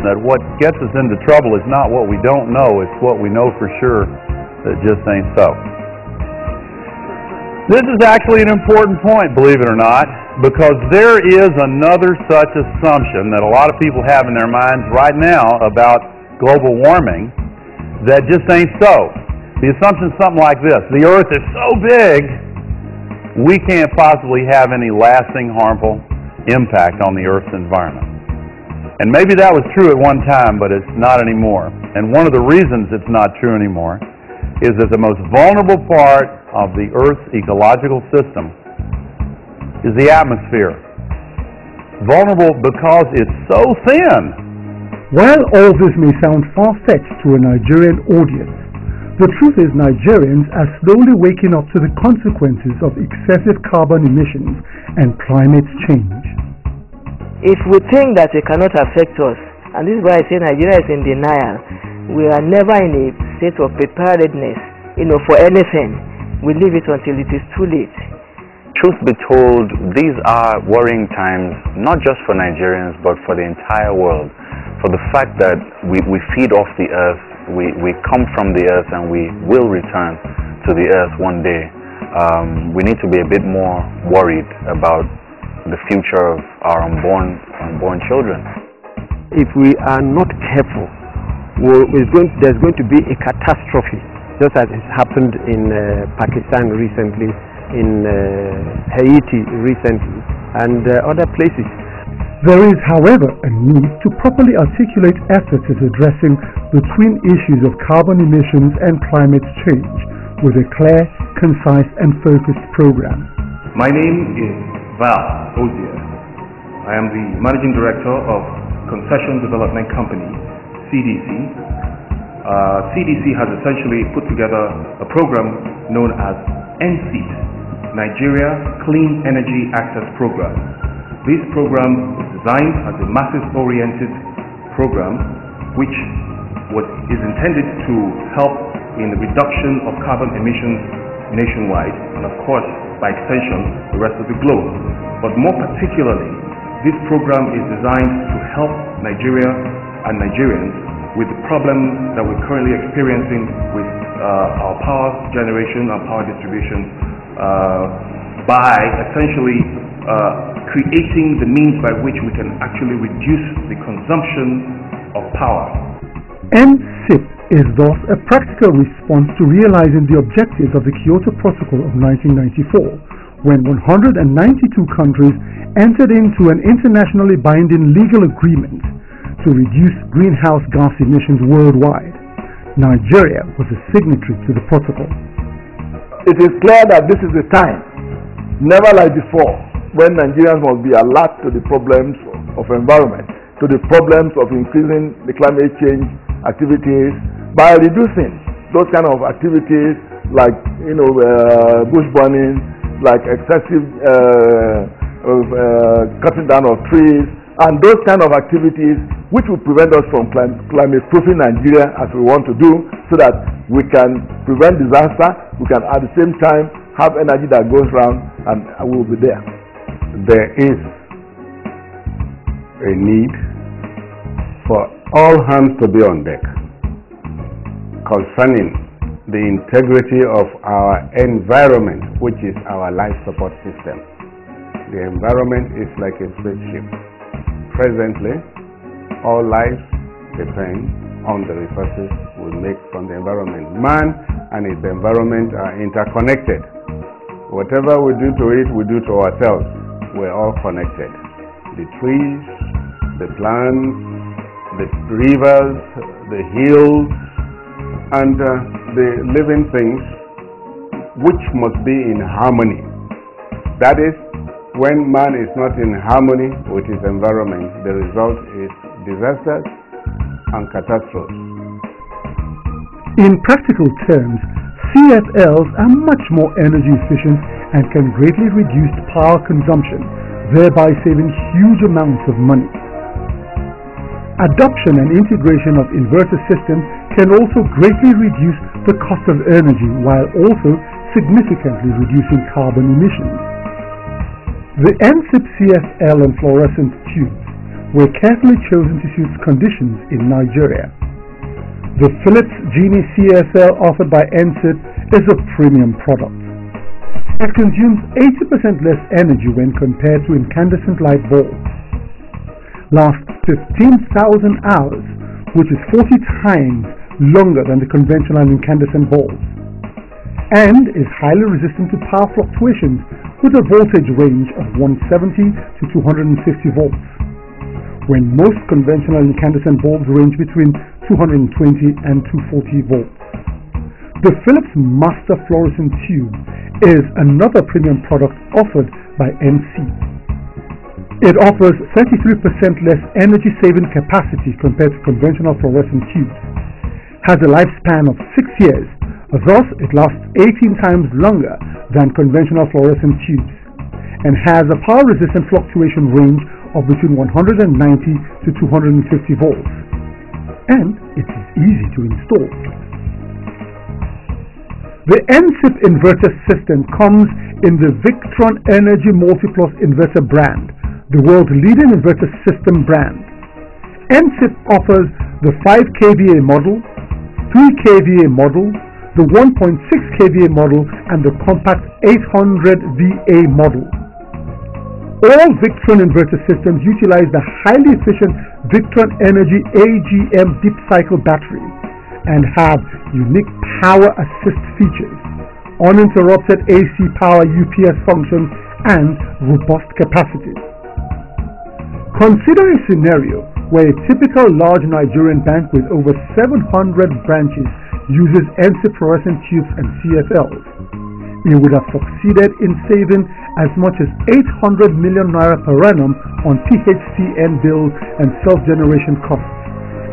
that what gets us into trouble is not what we don't know, it's what we know for sure that just ain't so. This is actually an important point, believe it or not, because there is another such assumption that a lot of people have in their minds right now about global warming that just ain't so. The assumption is something like this: the Earth is so big, we can't possibly have any lasting harmful impact on the Earth's environment. And maybe that was true at one time, but it's not anymore. And one of the reasons it's not true anymore is that the most vulnerable part of the Earth's ecological system is the atmosphere. Vulnerable because it's so thin. While all this may sound far-fetched to a Nigerian audience, the truth is Nigerians are slowly waking up to the consequences of excessive carbon emissions and climate change. If we think that it cannot affect us, and this is why I say Nigeria is in denial, we are never in a state of preparedness, for anything. We leave it until it is too late. Truth be told, these are worrying times, not just for Nigerians, but for the entire world. For the fact that we feed off the earth, we come from the earth, and we will return to the earth one day. We need to be a bit more worried about the future of our unborn children. If we are not careful, there's going to be a catastrophe, just as it happened in Pakistan recently, in Haiti recently, and other places. There is, however, a need to properly articulate efforts at addressing the twin issues of carbon emissions and climate change with a clear, concise and focused program. My name is Val Ozier. I am the Managing Director of Concession Development Company, CDC. CDC has essentially put together a program known as NCEAP, Nigeria Clean Energy Access Program. This program is designed as a masses-oriented program which is intended to help in the reduction of carbon emissions nationwide, and of course, by extension, the rest of the globe. But more particularly, this program is designed to help Nigeria and Nigerians with the problems that we're currently experiencing with our power generation and power distribution by essentially creating the means by which we can actually reduce the consumption of power. NCEAP is thus a practical response to realizing the objectives of the Kyoto Protocol of 1994, when 192 countries entered into an internationally binding legal agreement to reduce greenhouse gas emissions worldwide. Nigeria was a signatory to the protocol. It is clear that this is the time, never like before, when Nigerians must be alert to the problems of environment, to the problems of increasing the climate change activities by reducing those kind of activities like bush burning, like excessive cutting down of trees, and those kind of activities which will prevent us from climate-proofing Nigeria as we want to do, so that we can prevent disaster, we can at the same time have energy that goes round, and we will be there. There is a need for all hands to be on deck concerning the integrity of our environment, which is our life support system. The environment is like a spaceship. Presently, all lives depend on the resources we make from the environment. Man and his environment are interconnected. Whatever we do to it, we do to ourselves. We're all connected. The trees, the plants, the rivers, the hills, and the living things, which must be in harmony. That is, when man is not in harmony with his environment, the result is disasters and catastrophes. In practical terms, CFLs are much more energy efficient and can greatly reduce power consumption, thereby saving huge amounts of money. Adoption and integration of inverter systems can also greatly reduce the cost of energy while also significantly reducing carbon emissions. The NCEAP CFL and fluorescent tubes were carefully chosen to suit conditions in Nigeria. The Philips Genie CFL offered by NCEAP is a premium product. It consumes 80% less energy when compared to incandescent light bulbs, lasts 15,000 hours, which is 40 times longer than the conventional incandescent bulbs, and is highly resistant to power fluctuations with a voltage range of 170 to 250 volts, when most conventional incandescent bulbs range between 220 and 240 volts. The Philips Master Fluorescent Tube is another premium product offered by NCEAP. It offers 33% less energy-saving capacity compared to conventional fluorescent tubes, has a lifespan of 6 years, thus it lasts 18 times longer than conventional fluorescent tubes, and has a power-resistant fluctuation range of between 190 to 250 volts, and it is easy to install. The NCEAP inverter system comes in the Victron Energy Multiplus inverter brand, the world's leading inverter system brand. NCEAP offers the 5 kVA model, 3 kVA model, the 1.6 kVA model, and the compact 800 VA model. All Victron inverter systems utilize the highly efficient Victron Energy AGM deep cycle battery and have unique power assist features, uninterrupted AC power UPS functions, and robust capacity. Consider a scenario where a typical large Nigerian bank with over 700 branches uses NCEAP fluorescent tubes and CFLs. It would have succeeded in saving as much as 800 million naira per annum on PHCN bills and self-generation costs,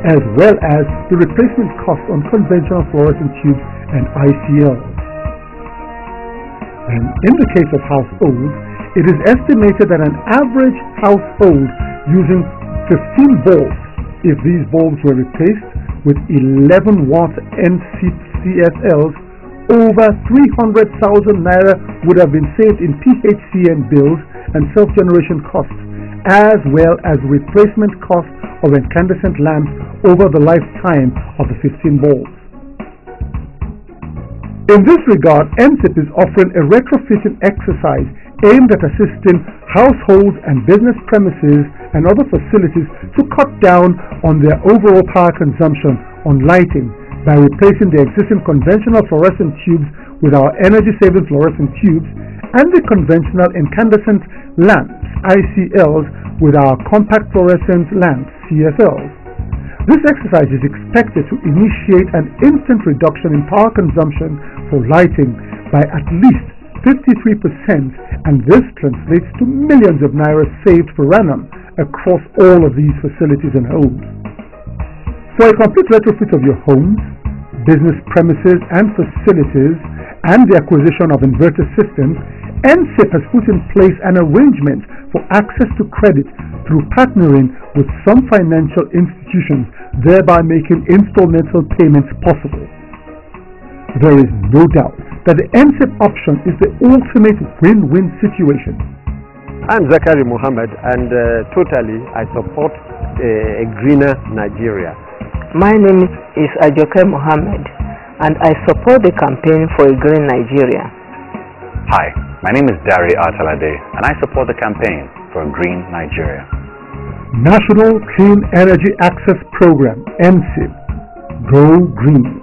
as well as the replacement cost on conventional fluorescent tubes and ICLs. And in the case of households, it is estimated that an average household using 15 bulbs, if these bulbs were replaced with 11 watt NCEAP CFLs, over 300,000 naira would have been saved in PHCN bills and self-generation costs, as well as replacement costs of incandescent lamps over the lifetime of the 15 bulbs. In this regard, NCEAP is offering a retrofitting exercise aimed at assisting households and business premises and other facilities to cut down on their overall power consumption on lighting by replacing the existing conventional fluorescent tubes with our energy-saving fluorescent tubes and the conventional incandescent lamps, ICLs, with our compact fluorescent lamps, CFLs. This exercise is expected to initiate an instant reduction in power consumption for lighting by at least 53%, and this translates to millions of naira saved per annum across all of these facilities and homes. For a complete retrofit of your homes, business premises and facilities, and the acquisition of inverter systems, NCEAP has put in place an arrangement for access to credit through partnering with some financial institutions, thereby making installmental payments possible. There is no doubt that the NCEAP option is the ultimate win-win situation. I'm Zakari Muhammad, and totally I support a greener Nigeria. My name is Ajoke Muhammad, and I support the campaign for a green Nigeria. Hi, my name is Dari Atalade, and I support the campaign for a green Nigeria. National Clean Energy Access Program, NCEAP. Go Green.